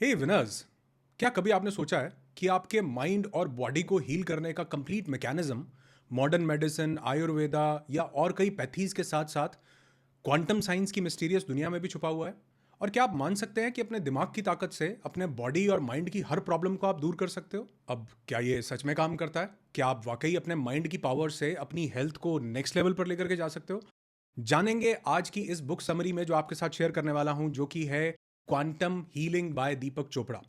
हे winners, क्या कभी आपने सोचा है कि आपके माइंड और बॉडी को हील करने का complete mechanism modern medicine, Ayurveda या और कई पैथीज के साथ साथ क्वांटम साइंस की मिस्टीरियस दुनिया में भी छुपा हुआ है? और क्या आप मान सकते हैं कि अपने दिमाग की ताकत से अपने बॉडी और माइंड की हर प्रॉब्लम को आप दूर कर सकते हो? अब क्या ये सच में काम करता है? क्या आप वाकई अपने माइंड की पावर से अपनी हेल्थ को नेक्स्ट लेवल पर लेकर के जा सकते हो? जानेंगे आज की इस बुक समरी में जो आपके साथ शेयर करने वाला हूं, जो कि है क्वांटम हीलिंग बाय दीपक चोपड़ा।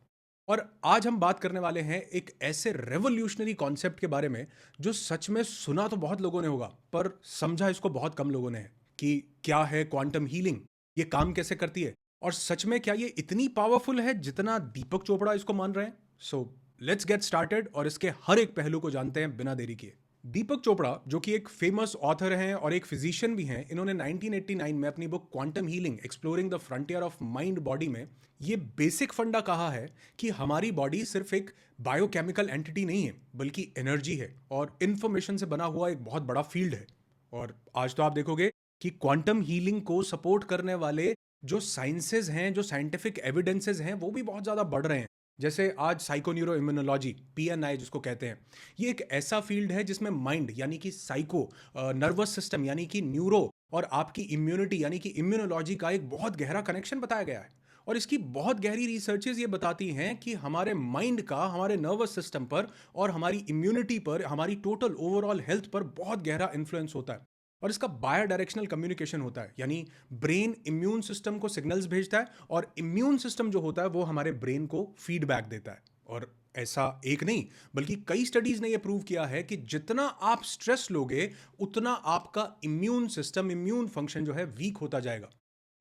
और आज हम बात करने वाले हैं एक ऐसे रेवोल्यूशनरी कॉन्सेप्ट के बारे में जो सच में सुना तो बहुत लोगों ने होगा, पर समझा इसको बहुत कम लोगों ने है कि क्या है क्वांटम हीलिंग, ये काम कैसे करती है, और सच में क्या ये इतनी पावरफुल है जितना दीपक चोपड़ा इसको मान रहे हैं। सो लेट्स गेट स्टार्टेड और इसके हर एक पहलू को जानते हैं बिना देरी किए। दीपक चोपड़ा, जो कि एक फेमस ऑथर हैं और एक फिजिशियन भी हैं, इन्होंने 1989 में अपनी book quantum healing exploring the frontier of mind body में ये बेसिक फंडा कहा है कि हमारी बॉडी सिर्फ एक बायोकेमिकल एंटिटी नहीं है, बल्कि एनर्जी है और इंफॉर्मेशन से बना हुआ एक बहुत बड़ा फील्ड है। और आज तो आप देखोगे कि क्वांटम हीलिंग को सपोर्ट करने वाले जो साइंसेज हैं, जो साइंटिफिक एविडेंसेस हैं, वो भी बहुत ज़्यादा बढ़ रहे हैं। जैसे आज साइकोन्यूरो इम्यूनोलॉजी, पीएनआई जिसको कहते हैं, ये एक ऐसा फील्ड है जिसमें माइंड यानी कि साइको, नर्वस सिस्टम यानी कि न्यूरो, और आपकी इम्यूनिटी यानी कि इम्यूनोलॉजी का एक बहुत गहरा कनेक्शन बताया गया है। और इसकी बहुत गहरी रिसर्चेज ये बताती हैं कि हमारे माइंड का हमारे नर्वस सिस्टम पर और हमारी इम्यूनिटी पर, हमारी टोटल ओवरऑल हेल्थ पर बहुत गहरा इन्फ्लुएंस होता है। और इसका बायो डायरेक्शनल कम्युनिकेशन होता है, यानी ब्रेन इम्यून सिस्टम को सिग्नल्स भेजता है और इम्यून सिस्टम जो होता है वो हमारे ब्रेन को फीडबैक देता है। और ऐसा एक नहीं बल्कि कई स्टडीज ने यह प्रूव किया है कि जितना आप स्ट्रेस लोगे उतना आपका इम्यून सिस्टम, इम्यून फंक्शन जो है वीक होता जाएगा।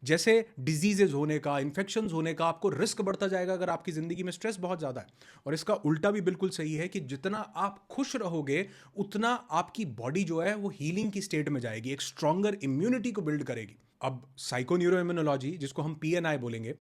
जैसे डिजीजेज होने का, इन्फेक्शंस होने का आपको रिस्क बढ़ता जाएगा अगर आपकी जिंदगी में स्ट्रेस बहुत ज्यादा है। और इसका उल्टा भी बिल्कुल सही है कि जितना आप खुश रहोगे उतना आपकी बॉडी जो है वो हीलिंग की स्टेट में जाएगी, एक स्ट्रॉन्गर इम्यूनिटी को बिल्ड करेगी। अब साइको न्यूरोइम्यूनोलॉजी, जिसको हम पीएनआई बोलेंगे,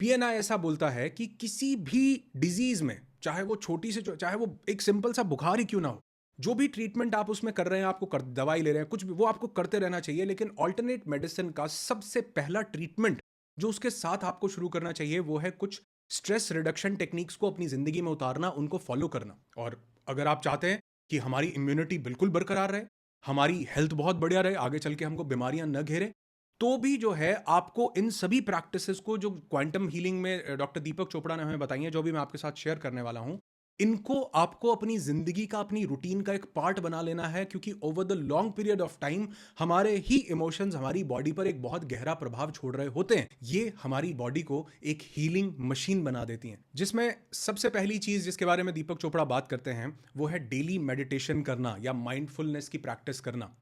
पीएनआई ऐसा बोलता है कि किसी भी डिजीज में, चाहे वो छोटी से चाहे वो एक सिंपल सा बुखार ही क्यों ना हो, जो भी ट्रीटमेंट आप उसमें कर रहे हैं, आपको दवाई ले रहे हैं, कुछ भी, वो आपको करते रहना चाहिए। लेकिन ऑल्टरनेट मेडिसिन का सबसे पहला ट्रीटमेंट जो उसके साथ आपको शुरू करना चाहिए वो है कुछ स्ट्रेस रिडक्शन टेक्निक्स को अपनी जिंदगी में उतारना, उनको फॉलो करना। और अगर आप चाहते हैं कि हमारी इम्यूनिटी बिल्कुल बरकरार रहे, हमारी हेल्थ बहुत बढ़िया रहे, आगे चल के हमको बीमारियां न घेरे, तो भी जो है आपको इन सभी प्रैक्टिसेस को जो क्वांटम हीलिंग में डॉक्टर दीपक चोपड़ा ने हमें बताई हैं, जो भी मैं आपके साथ शेयर करने वाला हूं, इनको आपको अपनी जिंदगी का, अपनी रूटीन का एक पार्ट बना लेना है। क्योंकि over the long period of time हमारे ही इमोशंस हमारी बॉडी पर एक बहुत गहरा प्रभाव छोड़ रहे होते हैं। ये हमारी बॉडी को एक हीलिंग मशीन बना देती हैं, जिसमें सबसे पहली चीज जिसके बारे में दीपक चोपड़ा बात करते हैं वो है डेली मेडिटेशन करना या माइंडफुलनेस की प्रैक्टिस करना।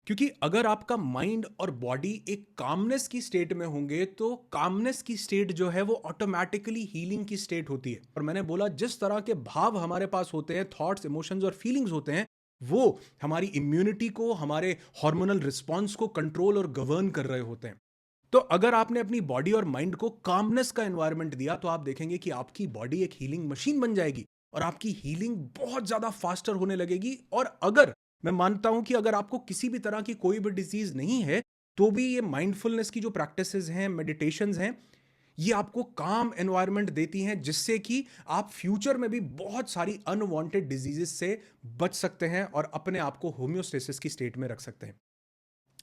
क्योंकि अगर आपका माइंड और बॉडी एक कामनेस की स्टेट में होंगे तो कामनेस की स्टेट जो है वो ऑटोमेटिकली हीलिंग की स्टेट होती है। और मैंने बोला, जिस तरह के भाव हमारे पास होते हैं, थॉट्स, इमोशंस और फीलिंग्स होते हैं, वो हमारी इम्यूनिटी को, हमारे हार्मोनल रिस्पॉन्स को कंट्रोल और गवर्न कर रहे होते हैं। तो अगर आपने अपनी बॉडी और माइंड को कामनेस का एनवायरनमेंट दिया तो आप देखेंगे कि आपकी बॉडी एक हीलिंग मशीन बन जाएगी और आपकी हीलिंग बहुत ज्यादा फास्टर होने लगेगी। और अगर मैं मानता हूं कि अगर आपको किसी भी तरह की कोई भी डिजीज नहीं है, तो भी ये माइंडफुलनेस की जो प्रैक्टिसेस हैं, मेडिटेशंस हैं, ये आपको काम एनवायरनमेंट देती हैं, जिससे कि आप फ्यूचर में भी बहुत सारी अनवांटेड डिजीजेस से बच सकते हैं और अपने आप को होम्योस्टेसिस की स्टेट में रख सकते हैं।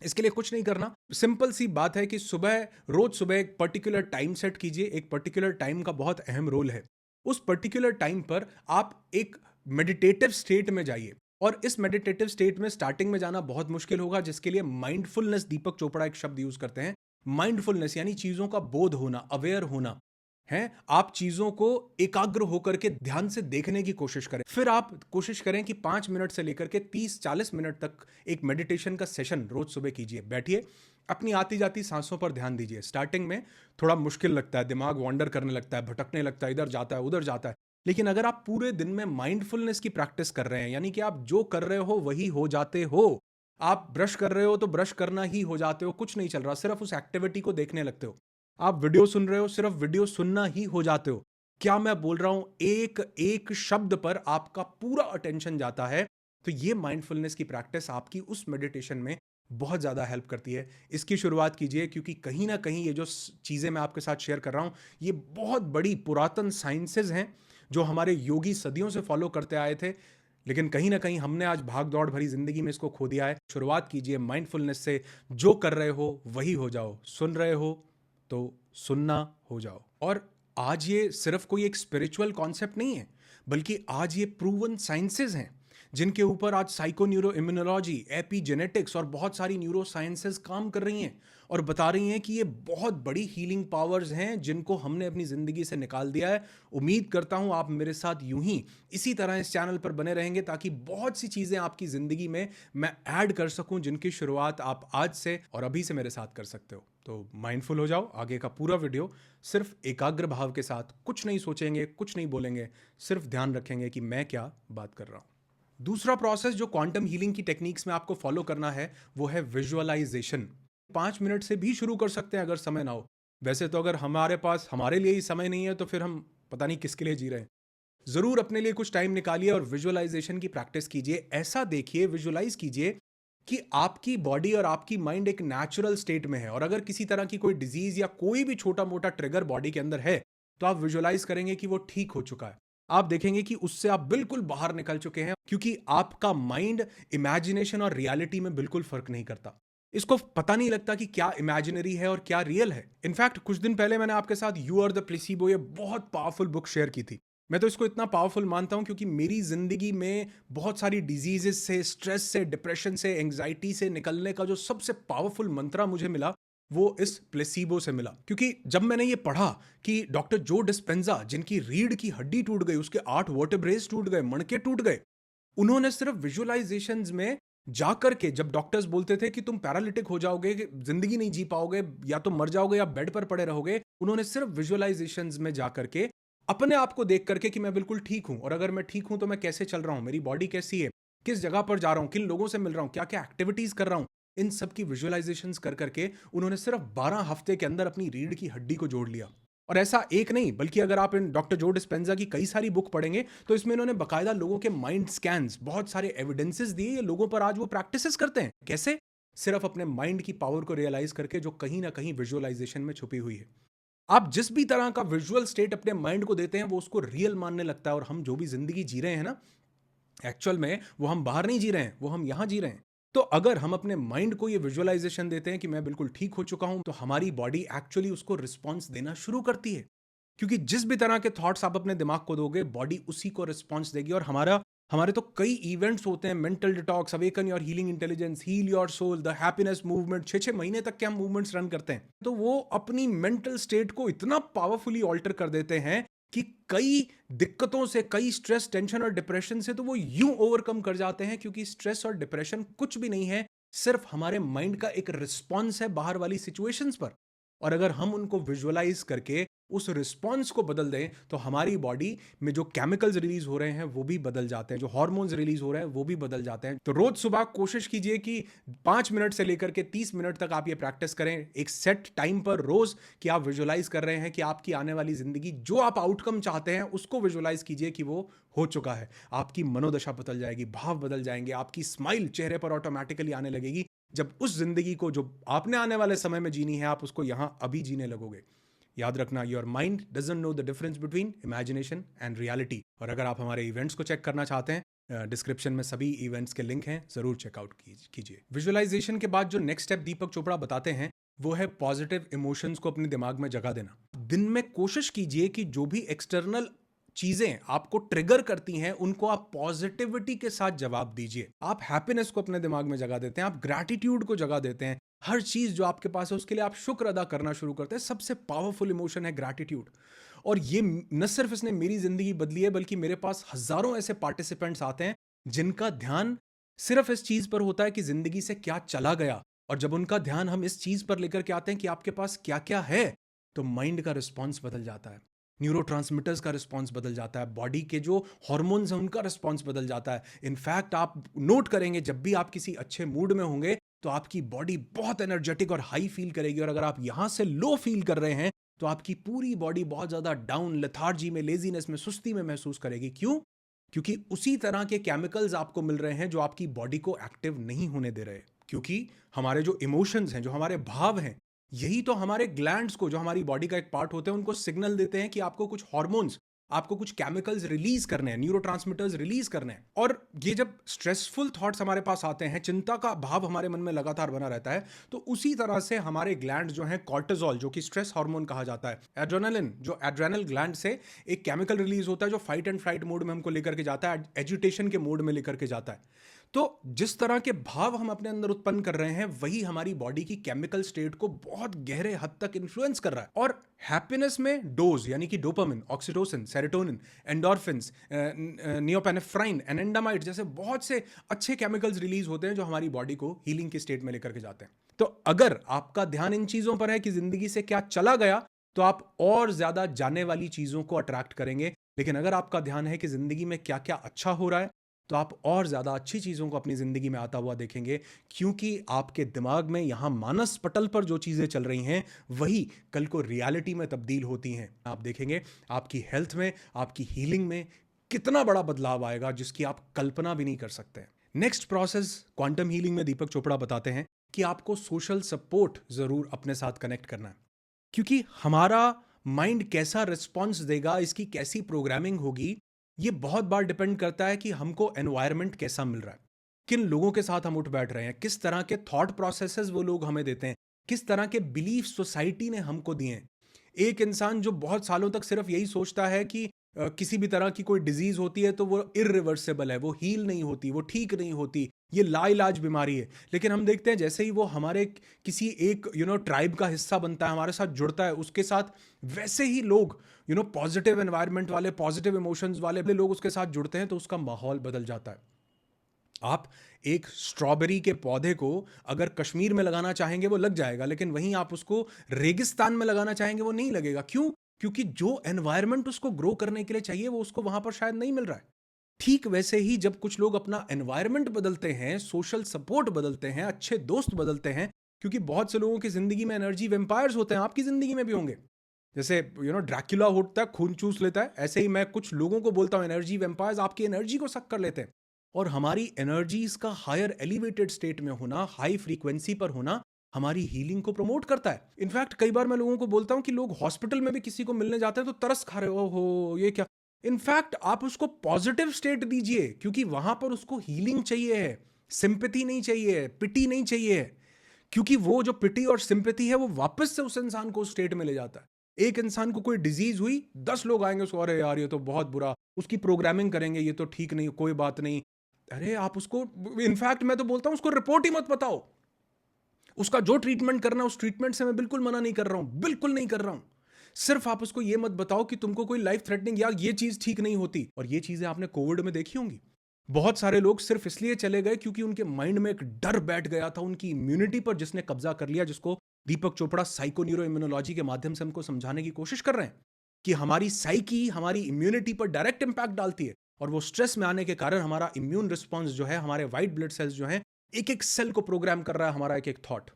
इसके लिए कुछ नहीं करना, सिंपल सी बात है कि रोज सुबह एक पर्टिकुलर टाइम सेट कीजिए। एक पर्टिकुलर टाइम का बहुत अहम रोल है। उस पर्टिकुलर टाइम पर आप एक मेडिटेटिव स्टेट में जाइए। और इस मेडिटेटिव स्टेट में स्टार्टिंग में जाना बहुत मुश्किल होगा, जिसके लिए माइंडफुलनेस, दीपक चोपड़ा एक शब्द यूज करते हैं, माइंडफुलनेस यानी चीजों का बोध होना, अवेयर होना है। आप चीजों को एकाग्र होकर के ध्यान से देखने की कोशिश करें। फिर आप कोशिश करें कि 5 मिनट से लेकर के 30-40 मिनट तक एक मेडिटेशन का सेशन रोज सुबह कीजिए। बैठिए, अपनी आती जाती सांसों पर ध्यान दीजिए। स्टार्टिंग में थोड़ा मुश्किल लगता है, दिमाग वॉन्डर करने लगता है, भटकने लगता है, इधर जाता है, उधर जाता है। लेकिन अगर आप पूरे दिन में माइंडफुलनेस की प्रैक्टिस कर रहे हैं, यानी कि आप जो कर रहे हो वही हो जाते हो, आप ब्रश कर रहे हो तो ब्रश करना ही हो जाते हो, कुछ नहीं चल रहा, सिर्फ उस एक्टिविटी को देखने लगते हो। आप वीडियो सुन रहे हो, सिर्फ वीडियो सुनना ही हो जाते हो। क्या मैं बोल रहा हूं, एक एक शब्द पर आपका पूरा अटेंशन जाता है। तो ये माइंडफुलनेस की प्रैक्टिस आपकी उस मेडिटेशन में बहुत ज़्यादा हेल्प करती है। इसकी शुरुआत कीजिए, क्योंकि कहीं न कहीं ये जो चीज़ें मैं आपके साथ शेयर कर रहा हूँ, ये बहुत बड़ी पुरातन साइंसेज़ हैं, जो हमारे योगी सदियों से फॉलो करते आए थे। लेकिन कहीं न कहीं हमने आज भाग-दौड़ भरी ज़िंदगी में इसको खो दिया है। शुरुआत कीजिए माइंडफुलनेस से, जो कर रहे हो वही हो जाओ, सुन रहे हो तो सुनना हो जाओ। और आज ये सिर्फ़ कोई एक स्पिरिचुअल कॉन्सेप्ट नहीं है, बल्कि आज ये प्रूवन साइंसेज़ हैं, जिनके ऊपर आज साइको न्यूरो इम्यूनोलॉजी, एपिजेनेटिक्स और बहुत सारी न्यूरो साइंसेज काम कर रही हैं और बता रही हैं कि ये बहुत बड़ी हीलिंग पावर्स हैं, जिनको हमने अपनी ज़िंदगी से निकाल दिया है। उम्मीद करता हूँ आप मेरे साथ यूं ही इसी तरह इस चैनल पर बने रहेंगे, ताकि बहुत सी चीज़ें आपकी ज़िंदगी में मैं ऐड कर सकूं, जिनकी शुरुआत आप आज से और अभी से मेरे साथ कर सकते हो। तो माइंडफुल हो जाओ। आगे का पूरा वीडियो सिर्फ एकाग्र भाव के साथ, कुछ नहीं सोचेंगे, कुछ नहीं बोलेंगे, सिर्फ ध्यान रखेंगे कि मैं क्या बात कर रहा हूं। दूसरा प्रोसेस जो क्वांटम हीलिंग की टेक्निक्स में आपको फॉलो करना है, वो है विजुअलाइजेशन। 5 मिनट से भी शुरू कर सकते हैं अगर समय ना हो। वैसे तो अगर हमारे पास हमारे लिए ही समय नहीं है, तो फिर हम पता नहीं किसके लिए जी रहे हैं। जरूर अपने लिए कुछ टाइम निकालिए और विजुअलाइजेशन की प्रैक्टिस कीजिए। ऐसा देखिए, विजुअलाइज कीजिए कि आपकी बॉडी और आपकी माइंड एक नेचुरल स्टेट में है, और अगर किसी तरह की कोई डिजीज या कोई भी छोटा मोटा ट्रिगर बॉडी के अंदर है, तो आप विजुअलाइज करेंगे कि वो ठीक हो चुका है। आप देखेंगे कि उससे आप बिल्कुल बाहर निकल चुके हैं, क्योंकि आपका माइंड इमेजिनेशन और रियलिटी में बिल्कुल फर्क नहीं करता। इसको पता नहीं लगता कि क्या इमेजिनरी है और क्या रियल है। इनफैक्ट कुछ दिन पहले मैंने आपके साथ यू आर द प्लेसिबो, ये बहुत पावरफुल बुक शेयर की थी। मैं तो इसको इतना पावरफुल मानता हूं, क्योंकि मेरी जिंदगी में बहुत सारी डिजीजेस से, स्ट्रेस से, डिप्रेशन से, एंग्जाइटी से निकलने का जो सबसे पावरफुल मंत्रा मुझे मिला, वो इस प्लेसिबो से मिला। क्योंकि जब मैंने ये पढ़ा कि डॉक्टर जो डिस्पेंजा, जिनकी रीढ़ की हड्डी टूट गई, उसके 8 वर्टेब्रेज टूट गए, मणके टूट गए, उन्होंने सिर्फ विजुअलाइजेशंस में जाकर के, जब डॉक्टर्स बोलते थे कि तुम पैरालिटिक हो जाओगे, जिंदगी नहीं जी पाओगे, या तो मर जाओगे या बेड पर पड़े रहोगे, उन्होंने सिर्फ विजुअलाइजेशंस में जाकर के अपने आप को देख करके कि मैं बिल्कुल ठीक हूं, और अगर मैं ठीक हूं तो मैं कैसे चल रहा हूं, मेरी बॉडी कैसी है, किस जगह पर जा रहा हूं, किन लोगों से मिल रहा हूं, क्या क्या एक्टिविटीज कर रहा हूं, इन सब की विजुअलाइजेशंस कर करके उन्होंने सिर्फ 12 हफ्ते के अंदर अपनी रीढ़ की हड्डी को जोड़ लिया। और ऐसा एक नहीं, बल्कि अगर आप इन डॉक्टर जो डिस्पेंजा की कई सारी बुक पढ़ेंगे, तो इसमें इन्होंने बकायदा लोगों के माइंड स्कैन्स, बहुत सारे एविडेंसेस दिए। ये लोगों पर आज वो प्रैक्टिसेस करते हैं। कैसे? सिर्फ अपने माइंड की पावर को रियलाइज करके, जो कहीं ना कहीं विजुअलाइजेशन में छुपी हुई है। आप जिस भी तरह का विजुअल स्टेट अपने माइंड को देते हैं, वो उसको रियल मानने लगता है, और हम जो भी जिंदगी जी रहे हैं ना, एक्चुअल में वो हम बाहर नहीं जी रहे हैं, वो हम यहां जी रहे हैं। तो अगर हम अपने माइंड को ये विजुअलाइजेशन देते हैं कि मैं बिल्कुल ठीक हो चुका हूं, तो हमारी बॉडी एक्चुअली उसको रिस्पॉन्स देना शुरू करती है। क्योंकि जिस भी तरह के थॉट्स आप अपने दिमाग को दोगे, बॉडी उसी को रिस्पॉन्स देगी। और हमारे तो कई इवेंट्स होते हैं, mental detox, awaken your healing intelligence, heal your soul, the happiness movement, 6-6 महीने तक के हम मूवमेंट्स रन करते हैं। तो वो अपनी मेंटल स्टेट को इतना पावरफुली ऑल्टर कर देते हैं कि कई दिक्कतों से, कई स्ट्रेस, टेंशन और डिप्रेशन से तो वो यूं ओवरकम कर जाते हैं, क्योंकि स्ट्रेस और डिप्रेशन कुछ भी नहीं है, सिर्फ हमारे माइंड का एक रिस्पॉन्स है बाहर वाली सिचुएशंस पर। और अगर हम उनको विजुअलाइज करके उस रिस्पॉन्स को बदल दें, तो हमारी बॉडी में जो केमिकल्स रिलीज हो रहे हैं वो भी बदल जाते हैं, जो हार्मोन्स रिलीज हो रहे हैं वो भी बदल जाते हैं। तो रोज सुबह कोशिश कीजिए कि 5 मिनट से लेकर के 30 मिनट तक आप ये प्रैक्टिस करें, एक सेट टाइम पर रोज, कि आप विजुअलाइज कर रहे हैं कि आपकी आने वाली जिंदगी, जो आप आउटकम चाहते हैं, उसको विजुअलाइज कीजिए कि वो हो चुका है। आपकी मनोदशा बदल जाएगी, भाव बदल जाएंगे, आपकी स्माइल चेहरे पर ऑटोमेटिकली आने लगेगी, जब उस जिंदगी को जो आपने आने वाले समय में जीनी है, आप उसको यहां अभी जीने लगोगे। याद रखना, your mind doesn't know the difference between imagination and reality. और अगर आप हमारे इवेंट्स को चेक करना चाहते हैं, डिस्क्रिप्शन में सभी इवेंट्स के लिंक हैं, जरूर चेकआउट कीजिए। विजुअलाइजेशन के बाद जो नेक्स्ट स्टेप दीपक चोपड़ा बताते हैं, वो है पॉजिटिव इमोशंस को अपने दिमाग में जगह देना। दिन में कोशिश कीजिए कि जो भी एक्सटर्नल चीजें आपको ट्रिगर करती हैं, उनको आप पॉजिटिविटी के साथ जवाब दीजिए। आप हैप्पीनेस को अपने दिमाग में जगह देते हैं, आप ग्रैटिट्यूड को जगह देते हैं। हर चीज जो आपके पास है उसके लिए आप शुक्र अदा करना शुरू करते हैं। सबसे पावरफुल इमोशन है ग्रैटिट्यूड। और ये न सिर्फ इसने मेरी जिंदगी बदली है, बल्कि मेरे पास हजारों ऐसे पार्टिसिपेंट्स आते हैं जिनका ध्यान सिर्फ इस चीज पर होता है कि जिंदगी से क्या चला गया। और जब उनका ध्यान हम इस चीज पर लेकर के आते हैं कि आपके पास क्या क्या है, तो माइंड का रिस्पॉन्स बदल जाता है, न्यूरोट्रांसमीटर्स का रिस्पॉन्स बदल जाता है, बॉडी के जो हार्मोन्स हैं उनका रिस्पॉन्स बदल जाता है। इनफैक्ट आप नोट करेंगे, जब भी आप किसी अच्छे मूड में होंगे, तो आपकी बॉडी बहुत एनर्जेटिक और हाई फील करेगी। और अगर आप यहां से लो फील कर रहे हैं, तो आपकी पूरी बॉडी बहुत ज्यादा डाउन, लेथार्जी में, लेजीनेस में, सुस्ती में महसूस करेगी। क्यों? क्योंकि उसी तरह के केमिकल्स आपको मिल रहे हैं जो आपकी बॉडी को एक्टिव नहीं होने दे रहे। क्योंकि हमारे जो इमोशंस हैं, जो हमारे भाव हैं, यही तो हमारे ग्लैंड्स को, जो हमारी बॉडी का एक पार्ट होते हैं, उनको सिग्नल देते हैं कि आपको कुछ हार्मोन्स, आपको कुछ केमिकल्स रिलीज करने हैं, न्यूरोट्रांसमिटर्स रिलीज करने हैं। और ये जब स्ट्रेसफुल थॉट्स हमारे पास आते हैं, चिंता का भाव हमारे मन में लगातार बना रहता है, तो उसी तरह से हमारे ग्लैंड जो हैं, कॉर्टिसोल जो कि स्ट्रेस हार्मोन कहा जाता है, एड्रेनालिन जो एड्रेनल ग्लैंड से एक केमिकल रिलीज होता है जो फाइट एंड फ्लाइट मोड में हमको लेकर के जाता है, एजिटेशन के मोड में लेकर के जाता है। तो जिस तरह के भाव हम अपने अंदर उत्पन्न कर रहे हैं, वही हमारी बॉडी की केमिकल स्टेट को बहुत गहरे हद तक इन्फ्लुएंस कर रहा है। और हैप्पीनेस में डोज यानी कि dopamine, oxytocin, serotonin, endorphins, norepinephrine, anandamide जैसे बहुत से अच्छे केमिकल्स रिलीज होते हैं जो हमारी बॉडी को हीलिंग की स्टेट में लेकर के जाते हैं। तो अगर आपका ध्यान इन चीजों पर है कि जिंदगी से क्या चला गया, तो आप और ज्यादा जाने वाली चीजों को अट्रैक्ट करेंगे। लेकिन अगर आपका ध्यान है कि जिंदगी में क्या क्या अच्छा हो रहा है, तो आप और ज्यादा अच्छी चीजों को अपनी जिंदगी में आता हुआ देखेंगे, क्योंकि आपके दिमाग में यहां मानस पटल पर जो चीजें चल रही हैं, वही कल को रियलिटी में तब्दील होती हैं। आप देखेंगे आपकी हेल्थ में, आपकी हीलिंग में कितना बड़ा बदलाव आएगा, जिसकी आप कल्पना भी नहीं कर सकते। नेक्स्ट प्रोसेस क्वांटम हीलिंग में दीपक चोपड़ा बताते हैं कि आपको सोशल सपोर्ट जरूर अपने साथ कनेक्ट करना है, क्योंकि हमारा माइंड कैसा रिस्पॉन्स देगा, इसकी कैसी प्रोग्रामिंग होगी, ये बहुत बार डिपेंड करता है कि हमको एनवायरनमेंट कैसा मिल रहा है, किन लोगों के साथ हम उठ बैठ रहे हैं, किस तरह के थॉट प्रोसेसेस वो लोग हमें देते हैं, किस तरह के बिलीफ सोसाइटी ने हमको दिए हैं। एक इंसान जो बहुत सालों तक सिर्फ यही सोचता है कि किसी भी तरह की कोई डिजीज होती है तो वो इरिवर्सिबल है, वो हील नहीं होती, वो ठीक नहीं होती, ये लाइलाज बीमारी है। लेकिन हम देखते हैं जैसे ही वो हमारे किसी एक ट्राइब का हिस्सा बनता है, हमारे साथ जुड़ता है, उसके साथ वैसे ही लोग पॉजिटिव एनवायरनमेंट वाले, पॉजिटिव इमोशंस वाले लोग उसके साथ जुड़ते हैं, तो उसका माहौल बदल जाता है। आप एक स्ट्रॉबेरी के पौधे को अगर कश्मीर में लगाना चाहेंगे वो लग जाएगा, लेकिन वहीं आप उसको रेगिस्तान में लगाना चाहेंगे वो नहीं लगेगा। क्यों? क्योंकि जो एनवायरनमेंट उसको ग्रो करने के लिए चाहिए वो उसको वहां पर शायद नहीं मिल रहा है। ठीक वैसे ही जब कुछ लोग अपना एनवायरनमेंट बदलते हैं, सोशल सपोर्ट बदलते हैं, अच्छे दोस्त बदलते हैं, क्योंकि बहुत से लोगों की जिंदगी में एनर्जी वेम्पायर्स होते हैं, आपकी जिंदगी में भी होंगे। जैसे ड्रैक्युला होता है, खून चूस लेता है, ऐसे ही मैं कुछ लोगों को बोलता हूं एनर्जी वेम्पायर्स आपकी एनर्जी को सक कर लेते हैं। और हमारी एनर्जीज का हायर एलिवेटेड स्टेट में होना, हाई फ्रीक्वेंसी पर होना, हमारी हीलिंग को प्रमोट करता है। इनफैक्ट कई बार मैं लोगों को बोलता हूं कि लोग हॉस्पिटल में भी किसी को मिलने जाते हैं तो तरस खा रहे हो, ये क्या। इनफैक्ट आप उसको पॉजिटिव स्टेट दीजिए, क्योंकि वहां पर उसको हीलिंग चाहिए है, सिंपैथी नहीं चाहिए है, पिटी नहीं चाहिए है। क्योंकि वो जो पिटी और सिंपैथी है वो वापस से उस इंसान को उस स्टेट में ले जाता है। एक इंसान को कोई डिजीज हुई, 10 लोग आएंगे उसको, अरे यार ये तो बहुत बुरा, उसकी प्रोग्रामिंग करेंगे, ये तो ठीक नहीं, कोई बात नहीं। अरे आप उसको, इनफैक्ट मैं तो बोलता हूं उसको रिपोर्ट ही मत बताओ। उसका जो ट्रीटमेंट करना, उस ट्रीटमेंट से मैं बिल्कुल मना नहीं कर रहा हूं, बिल्कुल नहीं कर रहा हूं। सिर्फ आप उसको ये मत बताओ कि तुमको कोई लाइफ थ्रेटनिंग या ये चीज ठीक नहीं होती। और ये चीजें आपने कोविड में देखी होंगी। बहुत सारे लोग सिर्फ इसलिए चले गए क्योंकि उनके माइंड में एक डर बैठ गया था, उनकी इम्यूनिटी पर जिसने कब्जा कर लिया, जिसको दीपक चोपड़ा साइको न्यूरो इम्यूनोलॉजी के माध्यम से हमको समझाने की कोशिश कर रहे हैं कि हमारी साइकी हमारी इम्यूनिटी पर डायरेक्ट इंपैक्ट डालती है। और वो स्ट्रेस में आने के कारण हमारा इम्यून रिस्पॉन्स जो है, हमारे व्हाइट ब्लड सेल्स जो है, एक एक सेल को प्रोग्राम कर रहा है हमारा एक एक थॉट।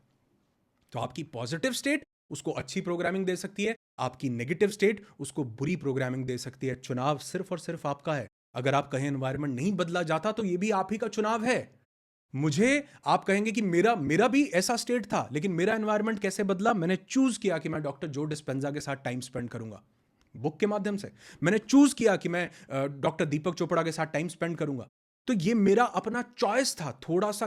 तो आपकी पॉजिटिव स्टेट उसको अच्छी प्रोग्रामिंग दे सकती है, आपकी नेगेटिव स्टेट उसको बुरी प्रोग्रामिंग दे सकती है। चुनाव सिर्फ और सिर्फ आपका है। अगर आप कहें एनवायरनमेंट नहीं बदला जाता तो ये भी आप ही का चुनाव है। मुझे आप कहेंगे कि मेरा भी ऐसा स्टेट था, लेकिन मेरा एनवायरनमेंट कैसे बदला? मैंने चूज किया कि मैं डॉक्टर जो डिस्पेंजा के साथ टाइम स्पेंड करूंगा, बुक के माध्यम से। मैंने चूज किया कि मैं डॉक्टर दीपक चोपड़ा के साथ टाइम स्पेंड करूंगा। तो ये मेरा अपना चॉइस था। थोड़ा सा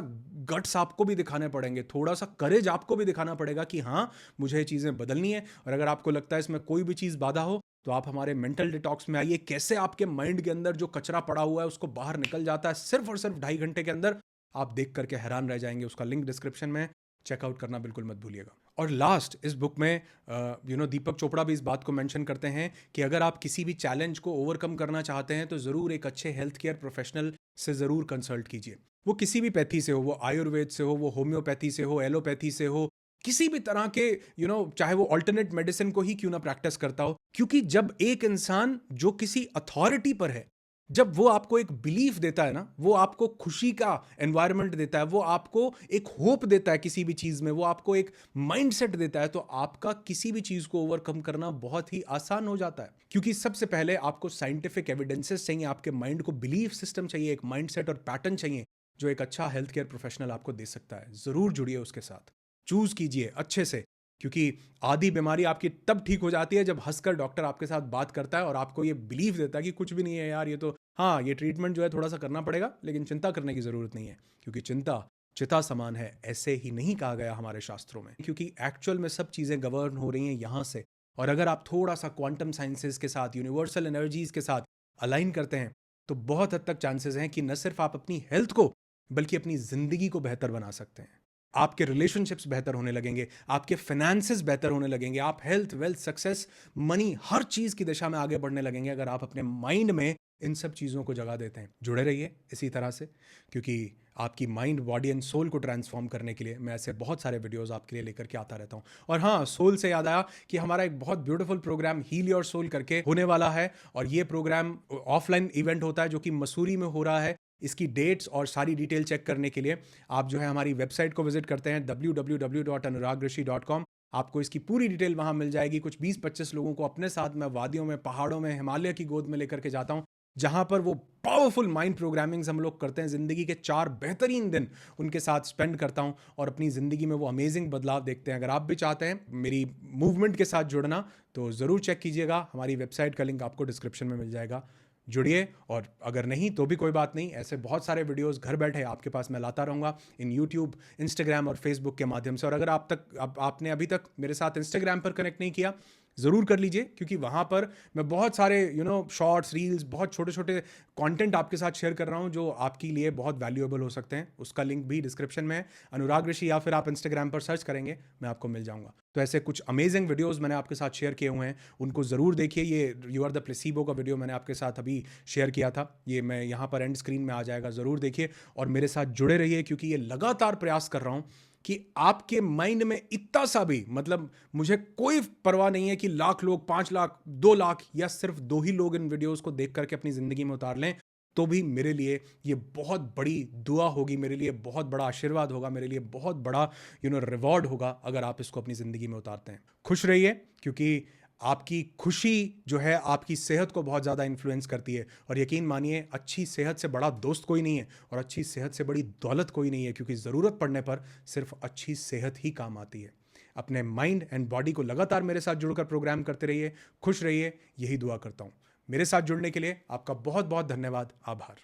गट्स आपको भी दिखाने पड़ेंगे, थोड़ा सा करेज आपको भी दिखाना पड़ेगा कि हाँ मुझे ये चीजें बदलनी है। और अगर आपको लगता है इसमें कोई भी चीज बाधा हो, तो आप हमारे मेंटल डिटॉक्स में आइए। कैसे आपके माइंड के अंदर जो कचरा पड़ा हुआ है उसको बाहर निकल जाता है सिर्फ और सिर्फ 2.5 घंटे के अंदर। आप देख करके हैरान रह जाएंगे। उसका लिंक डिस्क्रिप्शन में, चेकआउट करना बिल्कुल मत भूलिएगा। और लास्ट, इस बुक में दीपक चोपड़ा भी इस बात को मेंशन करते हैं कि अगर आप किसी भी चैलेंज को ओवरकम करना चाहते हैं तो ज़रूर एक अच्छे हेल्थ केयर प्रोफेशनल से ज़रूर कंसल्ट कीजिए। वो किसी भी पैथी से हो, वो आयुर्वेद से हो, वो होम्योपैथी से हो, एलोपैथी से हो, किसी भी तरह के चाहे वो अल्टरनेट मेडिसिन को ही क्यों ना प्रैक्टिस करता हो। क्योंकि जब एक इंसान जो किसी अथॉरिटी पर है, जब वो आपको एक बिलीफ देता है ना, वो आपको खुशी का एनवायरनमेंट देता है, वो आपको एक होप देता है किसी भी चीज में, वो आपको एक माइंडसेट देता है, तो आपका किसी भी चीज को ओवरकम करना बहुत ही आसान हो जाता है। क्योंकि सबसे पहले आपको साइंटिफिक एविडेंसेस चाहिए, आपके माइंड को बिलीफ सिस्टम चाहिए, एक माइंडसेट और पैटर्न चाहिए जो एक अच्छा हेल्थ केयर प्रोफेशनल आपको दे सकता है। ज़रूर जुड़िए उसके साथ, चूज़ कीजिए अच्छे से, क्योंकि आधी बीमारी आपकी तब ठीक हो जाती है जब हंसकर डॉक्टर आपके साथ बात करता है और आपको ये बिलीव देता है कि कुछ भी नहीं है यार, ये तो हाँ, ये ट्रीटमेंट जो है थोड़ा सा करना पड़ेगा, लेकिन चिंता करने की ज़रूरत नहीं है, क्योंकि चिंता चिता समान है, ऐसे ही नहीं कहा गया हमारे शास्त्रों में, क्योंकि एक्चुअल में सब चीज़ें गवर्न हो रही हैं यहाँ से। और अगर आप थोड़ा सा क्वांटम साइंसेस के साथ, यूनिवर्सल एनर्जीज के साथ अलाइन करते हैं, तो बहुत हद तक चांसेस हैं कि न सिर्फ आप अपनी हेल्थ को, बल्कि अपनी ज़िंदगी को बेहतर बना सकते हैं। आपके रिलेशनशिप्स बेहतर होने लगेंगे, आपके फाइनेंसेस बेहतर होने लगेंगे, आप हेल्थ, वेल्थ, सक्सेस, मनी, हर चीज़ की दिशा में आगे बढ़ने लगेंगे अगर आप अपने माइंड में इन सब चीज़ों को जगह देते हैं। जुड़े रहिए इसी तरह से, क्योंकि आपकी माइंड, बॉडी एंड सोल को ट्रांसफॉर्म करने के लिए मैं ऐसे बहुत सारे वीडियोस आपके लिए लेकर के आता रहता हूँ। और हाँ, सोल से याद आया कि हमारा एक बहुत beautiful programme heal your soul करके होने वाला है, और ये प्रोग्राम ऑफलाइन इवेंट होता है जो कि मसूरी में हो रहा है। इसकी डेट्स और सारी डिटेल चेक करने के लिए आप जो है हमारी वेबसाइट को विजिट करते हैं www.anuragrishi.com। आपको इसकी पूरी डिटेल वहां मिल जाएगी। कुछ 20-25 लोगों को अपने साथ मैं वादियों में, पहाड़ों में, हिमालय की गोद में लेकर के जाता हूं, जहां पर वो पावरफुल माइंड प्रोग्रामिंग्स हम लोग करते हैं। ज़िंदगी के 4 बेहतरीन दिन उनके साथ स्पेंड करता हूं और अपनी ज़िंदगी में वो अमेजिंग बदलाव देखते हैं। अगर आप भी चाहते हैं मेरी मूवमेंट के साथ जुड़ना, तो ज़रूर चेक कीजिएगा। हमारी वेबसाइट का लिंक आपको डिस्क्रिप्शन में मिल जाएगा। जुड़िए, और अगर नहीं तो भी कोई बात नहीं, ऐसे बहुत सारे वीडियोस घर बैठे आपके पास मैं लाता रहूँगा इन यूट्यूब, इंस्टाग्राम और फेसबुक के माध्यम से। और अगर आपने अभी तक मेरे साथ इंस्टाग्राम पर कनेक्ट नहीं किया, ज़रूर कर लीजिए, क्योंकि वहाँ पर मैं बहुत सारे शॉर्ट्स, रील्स, बहुत छोटे छोटे कंटेंट आपके साथ शेयर कर रहा हूँ जो आपके लिए बहुत वैल्यूएबल हो सकते हैं। उसका लिंक भी डिस्क्रिप्शन में है, अनुराग ऋषि, या फिर आप इंस्टाग्राम पर सर्च करेंगे, मैं आपको मिल जाऊँगा। तो ऐसे कुछ अमेजिंग वीडियोस मैंने आपके साथ शेयर किए हुए हैं, उनको ज़रूर देखिए। ये यू आर द प्लेसिबो का वीडियो मैंने आपके साथ अभी शेयर किया था, ये मैं यहाँ पर एंड स्क्रीन में आ जाएगा, ज़रूर देखिए और मेरे साथ जुड़े रहिए, क्योंकि ये लगातार प्रयास कर रहा हूँ कि आपके माइंड में इतना सा भी, मतलब मुझे कोई परवाह नहीं है कि लाख लोग, 5 लाख, 2 लाख, या सिर्फ 2 ही लोग इन वीडियोस को देख करके अपनी ज़िंदगी में उतार लें, तो भी मेरे लिए ये बहुत बड़ी दुआ होगी, मेरे लिए बहुत बड़ा आशीर्वाद होगा, मेरे लिए बहुत बड़ा रिवॉर्ड होगा अगर आप इसको अपनी ज़िंदगी में उतारते हैं। खुश रहिए, क्योंकि आपकी खुशी जो है आपकी सेहत को बहुत ज़्यादा इन्फ्लुएंस करती है। और यकीन मानिए, अच्छी सेहत से बड़ा दोस्त कोई नहीं है और अच्छी सेहत से बड़ी दौलत कोई नहीं है, क्योंकि ज़रूरत पड़ने पर सिर्फ अच्छी सेहत ही काम आती है। अपने माइंड एंड बॉडी को लगातार मेरे साथ जुड़कर प्रोग्राम करते रहिए, खुश रहिए, यही दुआ करता हूँ। मेरे साथ जुड़ने के लिए आपका बहुत बहुत धन्यवाद, आभार।